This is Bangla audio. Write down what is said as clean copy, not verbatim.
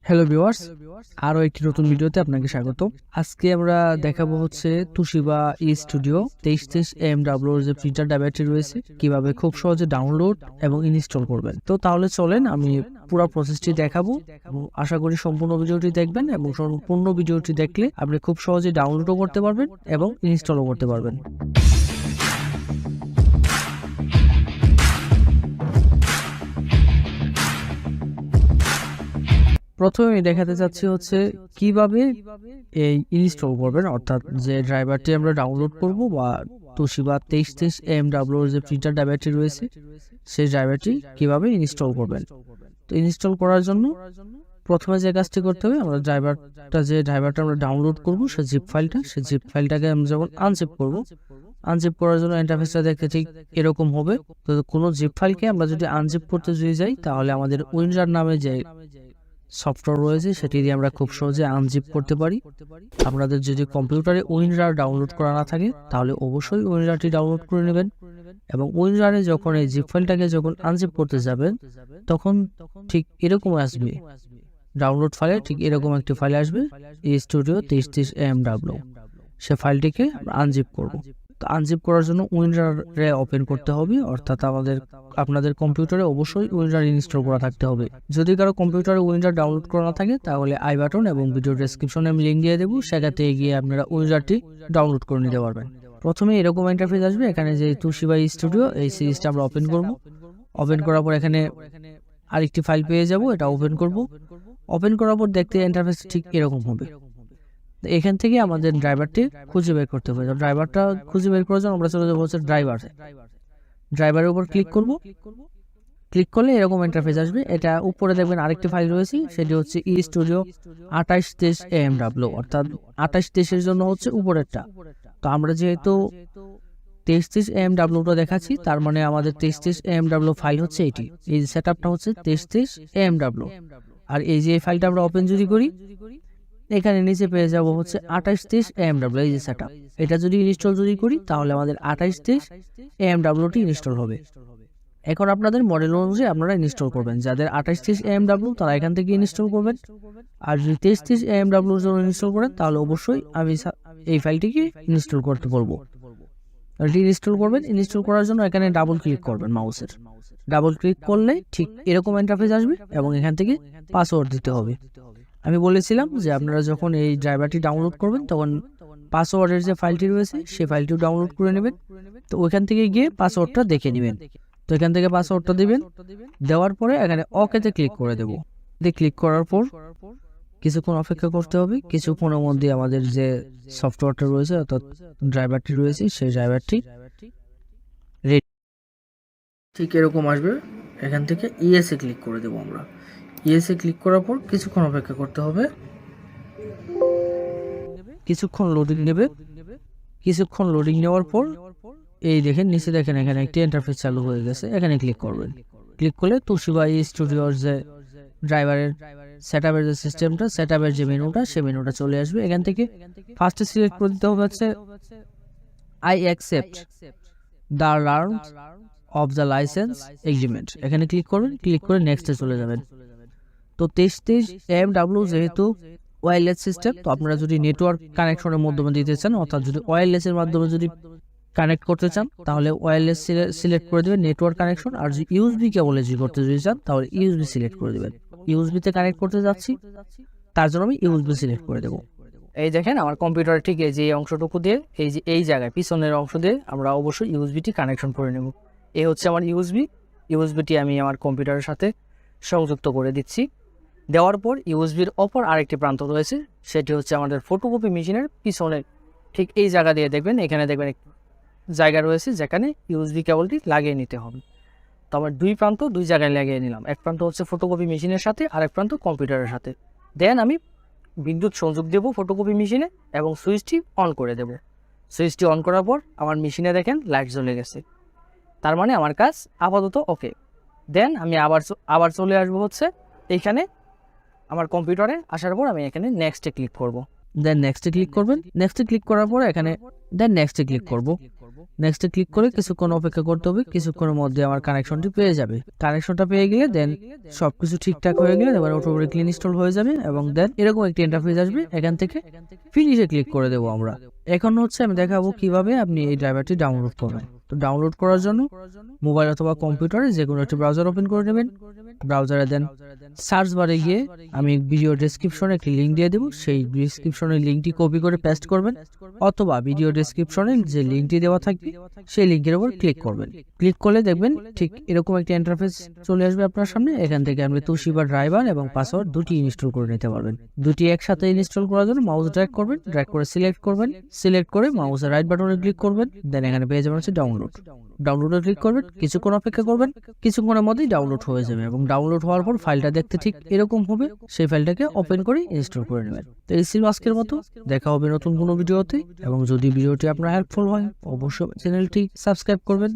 হ্যালো ভিউয়ার্স, আরও একটি নতুন ভিডিওতে আপনাকে স্বাগত। আজকে আমরা দেখাবো হচ্ছে তুশিবা ই স্টুডিও 2330 AMW যে প্রিন্টার ড্রাইভারটি রয়েছে কিভাবে খুব সহজে ডাউনলোড এবং ইনস্টল করবেন। তো তাহলে চলেন আমি পুরো প্রসেসটি দেখাবো এবং আশা করি সম্পূর্ণ ভিডিওটি দেখবেন এবং সম্পূর্ণ ভিডিওটি দেখলে আপনি খুব সহজে ডাউনলোডও করতে পারবেন এবং ইনস্টলও করতে পারবেন। প্রথমে আমি দেখাতে চাচ্ছি হচ্ছে কিভাবে এই ইনস্টল করবেন, অর্থাৎ যে ড্রাইভারটি আমরা ডাউনলোড করব বা তোশিবা 2330 AMW যে প্রিন্টার ড্রাইভারটি রয়েছে সেই ড্রাইভারটি কিভাবে ইনস্টল করবেন। তো ইনস্টল করার জন্য প্রথমে যে কাজটি করতে হবে, আমরা ড্রাইভারটা আমরা ডাউনলোড করব সেই জিপ ফাইলটাকে আমরা যখন আনজিপ করব, আনজিপ করার জন্য ইন্টারফেসটা দেখতে ঠিক এরকম হবে। তো কোনো জিপ ফাইলকে আমরা যদি আনজিপ করতে যাই তাহলে আমাদের উইনরার নামে যে সফটওয়্যার রয়েছে সেটি দিয়ে আমরা খুব সহজে আনজিপ করতে পারি। আপনাদের যদি কম্পিউটারে উইনরার ডাউনলোড করা না থাকে তাহলে অবশ্যই উইনরারটি ডাউনলোড করে নেবেন এবং উইনরারে যখন এই জিপ ফাইলটাকে যখন আনজিপ করতে যাবেন তখন ঠিক এরকম আসবে, ডাউনলোড ফাইলে ঠিক এরকম একটি ফাইল আসবে ই স্টুডিও 2330 AMW। সে ফাইলটিকে আমরা আনজিপ করব। তো আনজিপ করার জন্য উইনরারে ওপেন করতে হবে, অর্থাৎ আপনাদের কম্পিউটারে অবশ্যই উইনরার ইনস্টল করা থাকতে হবে। যদি কারো কম্পিউটারে উইনরার ডাউনলোড করা না থাকে তাহলে আই বাটন এবং ভিডিও ডেসক্রিপশনে আমি লিঙ্ক দিয়ে দেবো, সেখানে গিয়ে আপনারা উইনরারটি ডাউনলোড করে নিতে পারবেন। প্রথমে এরকম ইন্টারফেস আসবে, এখানে যে তুশিবা স্টুডিও এই সিরিজটা আমরা ওপেন করব। ওপেন করার পর এখানে আরেকটি ফাইল পেয়ে যাব, এটা ওপেন করব। ওপেন করার পর দেখতে ইন্টারফেস ঠিক এরকম হবে। এখান থেকে আমাদের ড্রাইভারটি খুঁজে বের করতে হবে। ড্রাইভারটা খুঁজে বের করার জন্য আমরা চলে যাবো হচ্ছে ড্রাইভারের উপর ক্লিক করব। ক্লিক করলে এরকম ইন্টারফেস আসবে। এটা উপরে দেখবেন আরেকটি ফাইল রয়েছে, সেটি হচ্ছে ই স্টুডিও 2830 AMW, অর্থাৎ 2830 জন্য হচ্ছে উপরেরটা। তো আমরা যেহেতু 2330 AMW দেখাচ্ছি, তার মানে আমাদের 2330 AMW ফাইল হচ্ছে এটি। এই সেটআপটা হচ্ছে 2330 AMW। আর এই যে ফাইলটা আমরা ওপেন যদি করি, এখানে নিচে পেয়ে যাব হচ্ছে 2830 AMW এই যে সেটআপ। এটা যদি ইনস্টল করি তাহলে আমাদের 2830 AMW টি ইনস্টল হবে। এখন আপনাদের মডেল অনুযায়ী আপনারা ইনস্টল করবেন। যাদের 2830 AMW তারা এখান থেকে ইনস্টল করবেন, আর যদি 2330 AMW এর জন্য ইনস্টল করেন তাহলে অবশ্যই আমি এই ফাইলটিকে ইনস্টল করতে বলবো। এটি ইনস্টল করবেন। ইনস্টল করার জন্য এখানে ডাবল ক্লিক করবেন, মাউসের ডাবল ক্লিক করলে ঠিক এরকম ইন্টারফেস আসবে এবং এখান থেকে পাসওয়ার্ড দিতে হবে। আমি বলেছিলাম যে আপনারা যখন এই ড্রাইভারটি ডাউনলোড করবেন তখন পাসওয়ার্ডের যে ফাইলটি রয়েছে সেই ফাইলটিও ডাউনলোড করে নেবেন। তো ওইখান থেকে গিয়ে পাসওয়ার্ডটা দেখে নেবেন। তো এখান থেকে পাসওয়ার্ডটা দিবেন, দেওয়ার পরে এখানে ওকেতে ক্লিক করে দেব। ক্লিক করার পর কিছুক্ষণ অপেক্ষা করতে হবে। কিছুক্ষণের মধ্যে আমাদের যে সফটওয়্যারটা রয়েছে অর্থাৎ ড্রাইভারটি রয়েছে সেই ড্রাইভারটি রেডি ঠিক এরকম আসবে। এখান থেকে ইএসএ ক্লিক করে দেব। আমরা ইএসএ ক্লিক করার পর কিছুক্ষণ অপেক্ষা করতে হবে। কিছুক্ষণ লোডিং নেবে। কিছুক্ষণ লোডিং নেওয়ার পর এই দেখেন নিচে দেখেন এখানে একটি ইন্টারফেস চালু হয়ে গেছে। এখানে ক্লিক করবেন। ক্লিক করলে তুশিবা ই স্টুডিওর যে ড্রাইভারের সেটআপের যে সিস্টেমটা, সেটআপের যে মেনুটা, সেই মেনুটা চলে আসবে। এখান থেকে ফার্স্টে সিলেক্ট করে দিতে হবে হচ্ছে I accept the terms of the licence agreement. এখানে ক্লিক করবেন। ক্লিক করে নেক্সটে চলে যাবেন। তো 2330 AMW যেহেতু ওয়্যারলেস সিস্টেম, তো আপনারা যদি নেটওয়ার্ক কানেকশনের মাধ্যমে দিতে চান, অর্থাৎ যদি ওয়্যারলেসের মাধ্যমে যদি কানেক্ট করতে চান তাহলে ওয়্যারলেস সিলেক্ট করে দেবেন, নেটওয়ার্ক কানেকশন। আর যদি ইউএসবি কেবলে করতে যদি চান তাহলে ইউএসবি সিলেক্ট করে দেবেন। ইউএসবিতে কানেক্ট করতে যাচ্ছি তার জন্য আমি ইউএসবি সিলেক্ট করে দেবো। এই দেখেন আমার কম্পিউটার ঠিক এই যে অংশটুকু দিয়ে এই জায়গায় পিছনের অংশ দিয়ে আমরা অবশ্যই ইউএসবিটি কানেকশন করে নেব। এই হচ্ছে আমার ইউএসবিটি আমি আমার কম্পিউটারের সাথে সংযুক্ত করে দিচ্ছি। দেওয়ার পর ইউএসবির অপর আরেকটি প্রান্ত রয়েছে, সেটি হচ্ছে আমাদের ফটোকপি মেশিনের পিছনে ঠিক এই জায়গা দিয়ে দেখবেন, এখানে দেখবেন জায়গা রয়েছে যেখানে ইউএসবি কেবলটি লাগিয়ে নিতে হবে। তো আমার দুই জায়গায় লাগিয়ে নিলাম। এক প্রান্ত হচ্ছে ফটোকপি মেশিনের সাথে, আর এক প্রান্ত কম্পিউটারের সাথে। দেন আমি বিদ্যুৎ সংযোগ দেব ফটোকপি মেশিনে এবং সুইচটি অন করে দেব। সুইচটি অন করার পর আমার মেশিনে দেখেন লাইট জ্বলে গেছে, তার মানে আমার কাজ আপাতত ওকে। দেন আমি আবার চলে আসবো হচ্ছে এইখানে আমার কম্পিউটারে। আসার পর আমি এখানে নেক্সটে ক্লিক করব। দেন নেক্সটে ক্লিক করবেন। নেক্সটে ক্লিক করার পর এখানে দেন নেক্সটে ক্লিক করব। নেক্সটে ক্লিক করে কিছুক্ষণ অপেক্ষা করতে হবে, কিছুক্ষণের মধ্যে আমার কানেকশনটি পেয়ে যাবে। কানেকশনটা পেয়ে গেলে দেন সবকিছু ঠিকঠাক হয়ে গেলে এবার অটোমেটিক্যালি ইনস্টল হয়ে যাবে এবং দেন এরকম একটি ইন্টারফেস আসবে, এখান থেকে ফিনিশে ক্লিক করে দেবো আমরা। এখন হচ্ছে আমি দেখাবো কিভাবে আপনি এই ড্রাইভারটি ডাউনলোড করবেন। তো ডাউনলোড করার জন্য মোবাইল অথবা কম্পিউটারে যে কোনো একটি ব্রাউজার ওপেন করে নেবেন। ব্রাউজারে দেন সার্চ বারে গিয়ে আমি ভিডিও ডেসক্রিপশনে একটি লিঙ্ক দিয়ে দেবো, সেই ডেসক্রিপশনের লিঙ্কটি কপি করে পেস্ট করবেন, অথবা ভিডিও ডেসক্রিপশনে যে লিঙ্কটি দেওয়া থাকবে সেই লিঙ্কের উপর ক্লিক করবেন। ক্লিক করলে দেখবেন ঠিক এরকম একটি ইন্টারফেস চলে আসবে আপনার সামনে। এখান থেকে আপনি তোশিবা ড্রাইভার এবং পাসওয়ার্ড দুটি ইনস্টল করে নিতে পারবেন। দুটি একসাথে ইনস্টল করার জন্য মাউস ড্র্যাগ করবেন, ড্র্যাগ করে সিলেক্ট করবেন, সিলেক্ট করে মাউসের রাইট বাটনে ক্লিক করবেন, দেন এখানে পেয়ে যাবেন হচ্ছে ডাউনলোড। ডাউনলোডে ক্লিক করবেন, কিছুক্ষণ অপেক্ষা করবেন, কিছুক্ষণের মধ্যেই ডাউনলোড হয়ে যাবে এবং ডাউনলোড হওয়ার পর ফাইলটা দেখতে ঠিক এরকম হবে। সেই ফাইলটাকে ওপেন করে ইনস্টল করে নেবেন। তো এই ছিল আজকের মতো, দেখা হবে নতুন কোনো ভিডিওতে। এবং যদি ভিডিওটি আপনার হেল্পফুল হয় অবশ্যই চ্যানেলটি সাবস্ক্রাইব করবেন।